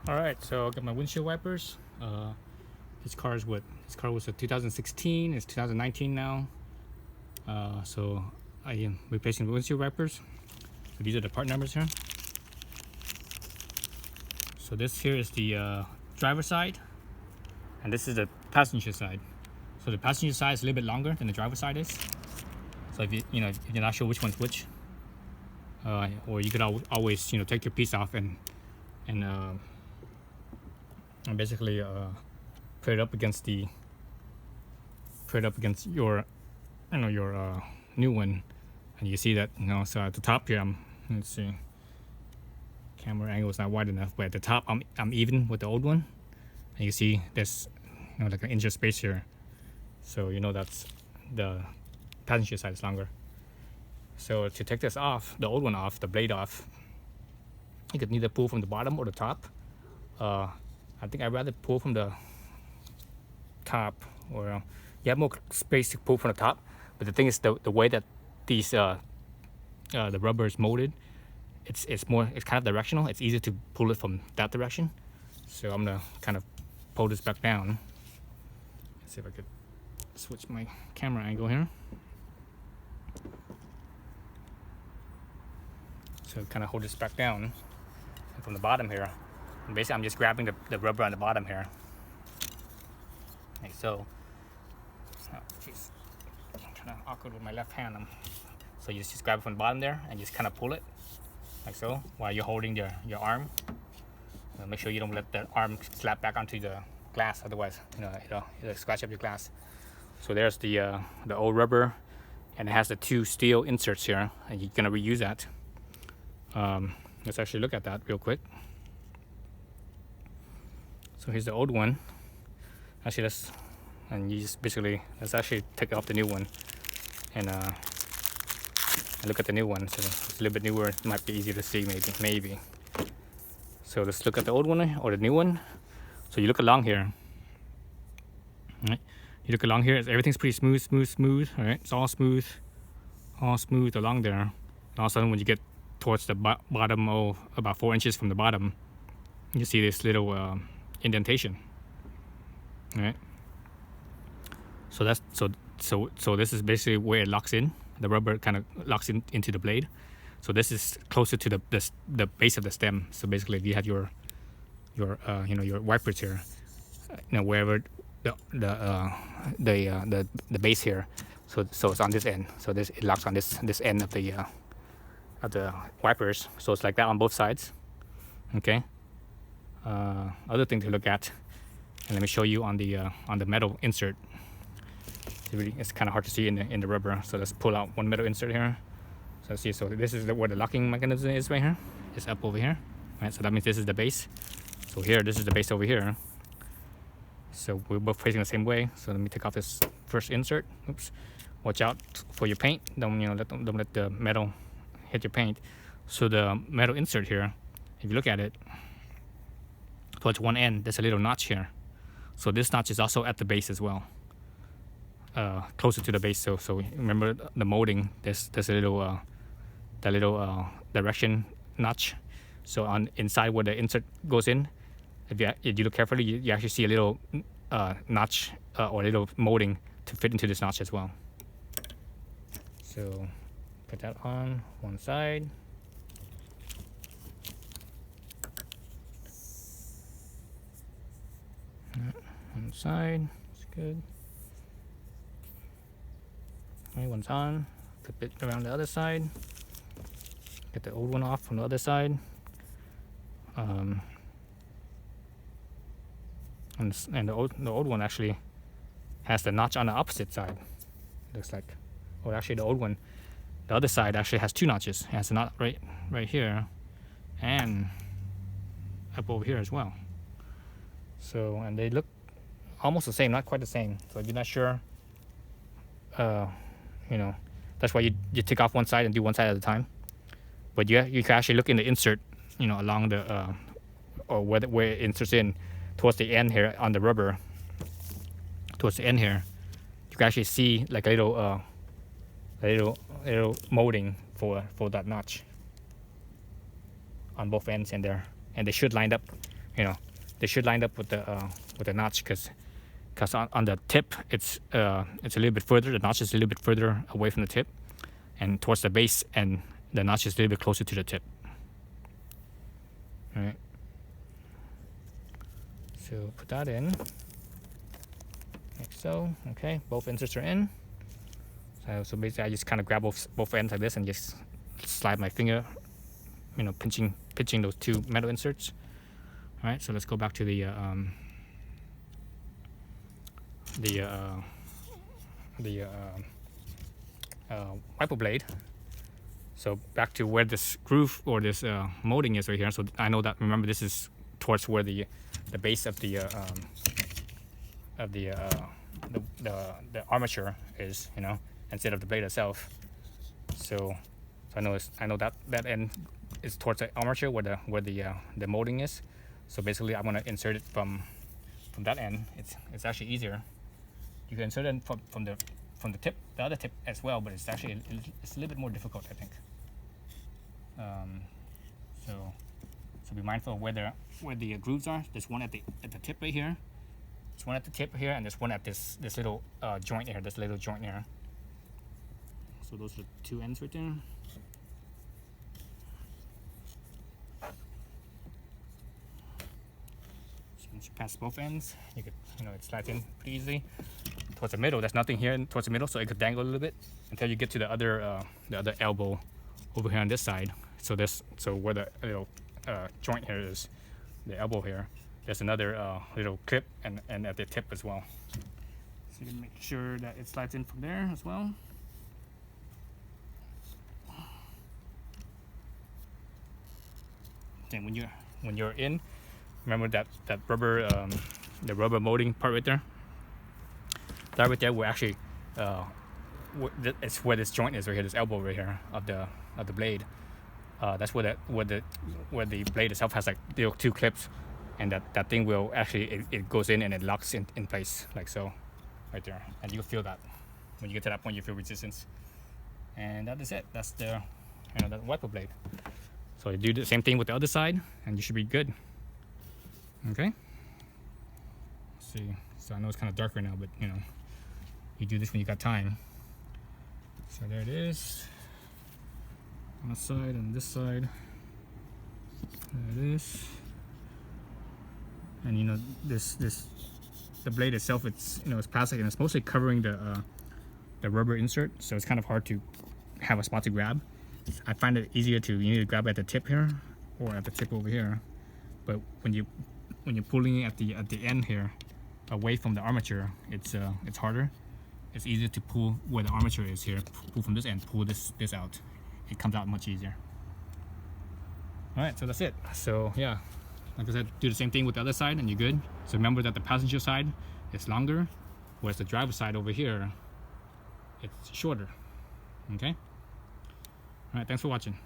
All right, so I got my windshield wipers. This car was a 2016. It's 2019 now. So I am replacing the windshield wipers. So these are the part numbers here. So this here is the driver side, and this is the passenger side. So the passenger side is a little bit longer than the driver side is. So if if you're not sure which one's which, or you could always take your piece off and basically put it up against your your new one, and you see that so at the top here let's see, camera angle is not wide enough, but at the top I'm even with the old one, and you see there's like an inch of space here, so that's the passenger side is longer. So to take this off, the old one off, the blade off, you could either pull from the bottom or the top. I think I'd rather pull from the top, or you have more space to pull from the top. But the thing is, the way that these the rubber is molded, it's kind of directional. It's easier to pull it from that direction. So I'm gonna kind of pull this back down. Let's see if I could switch my camera angle here. So kind of hold this back down, and from the bottom here, and basically I'm just grabbing the rubber on the bottom here. Like so. Oh, geez. I'm kind of awkward with my left hand. So you just grab it from the bottom there and just kind of pull it, like so, while you're holding your arm. Make sure you don't let the arm slap back onto the glass, otherwise it'll scratch up your glass. So there's the old rubber, and it has the two steel inserts here, and you're gonna reuse that. Let's actually look at that real quick. So here's the old one. Actually, and you just basically, let's actually take off the new one and look at the new one. So it's a little bit newer. It might be easier to see, maybe. So let's look at the old one or the new one. So you look along here. All right? You look along here. Everything's pretty smooth. All right, it's all smooth along there. And all of a sudden, when you get towards the bottom, about 4 inches from the bottom, you see this little indentation. All right. So that's so this is basically where it locks in. The rubber kind of locks into the blade. So this is closer to the base of the stem. So basically, if you have your wipers here, wherever the base here, so it's on this end. So it locks on this end of the wipers. So it's like that on both sides. Okay. Other thing to look at, and let me show you on the metal insert. It's kind of hard to see in the rubber. So let's pull out one metal insert here. So see, so this is where the locking mechanism is right here. It's up over here, right? So that means this is the base. So here, this is the base over here. So we're both facing the same way. So let me take off this first insert. Oops. Watch out for your paint. Don't let the metal hit your paint. So the metal insert here, if you look at it, towards one end, there's a little notch here. So this notch is also at the base as well, closer to the base. So remember the molding. There's a little direction notch. So on inside where the insert goes in, if you look carefully, you actually see a little notch or a little molding to fit into this notch as well. So put that on one side. One side, it's good. Okay, one's on. Flip it around the other side. Get the old one off from the other side. And the old one actually has the notch on the opposite side. It looks like, or actually the old one, the other side actually has two notches. It has a knot right here, and up over here as well. So, and they look almost the same, not quite the same. So if you're not sure, that's why you take off one side and do one side at a time. But you can actually look in the insert, along the or where it inserts in towards the end here on the rubber. Towards the end here, you can actually see like a little molding for that notch on both ends in there, and they should line up you know, they should line up with the notch, because on the tip it's a little bit further. The notch is a little bit further away from the tip, and towards the base, and the notch is a little bit closer to the tip. All right. So put that in, like so. Okay, both inserts are in. So basically, I just kind of grab both ends like this and just slide my finger, you know, pinching those two metal inserts. All right. So let's go back to the wiper blade. So back to where this groove or this molding is right here. So I know that, remember, this is towards where the base of the armature is, you know, instead of the blade itself. So I know that end is towards the armature where the molding is. So basically, I'm gonna insert it from that end. It's actually easier. You can insert it from the tip, the other tip as well, but it's actually it's a little bit more difficult, I think. So be mindful of where the grooves are. There's one at the tip right here. There's one at the tip here, and there's one at this little joint here. This little joint here. So those are the two ends right there. So once you pass both ends, you could, you know, it slides in pretty easily. Towards the middle, there's nothing here towards the middle, so it could dangle a little bit until you get to the other elbow over here on this side. So where the little joint here is, the elbow here, there's another little clip and at the tip as well. So you can make sure that it slides in from there as well. And when you're in, remember that rubber the rubber molding part right there. That right there will actually it's where this joint is right here, this elbow right here of the blade. That's where the blade itself has like two clips, and that thing will actually it goes in and it locks in place like so, right there, and you feel that when you get to that point, you feel resistance, and that is it. That's the that wiper blade. So you do the same thing with the other side, and you should be good. Okay. Let's see. So I know it's kind of dark right now, but you know, you do this when you got time. So there it is. On the side and this side. There it is. And you know, the blade itself, it's it's plastic, and it's mostly covering the rubber insert, so it's kind of hard to have a spot to grab. I find it easier to either grab at the tip here or at the tip over here. But when you're pulling at the end here, away from the armature, it's harder. It's easier to pull where the armature is here. Pull from this end, pull this out. It comes out much easier. All right, so that's it. So yeah, like I said, do the same thing with the other side, and you're good. So remember that the passenger side is longer, whereas the driver's side over here, it's shorter. Okay. All right, thanks for watching.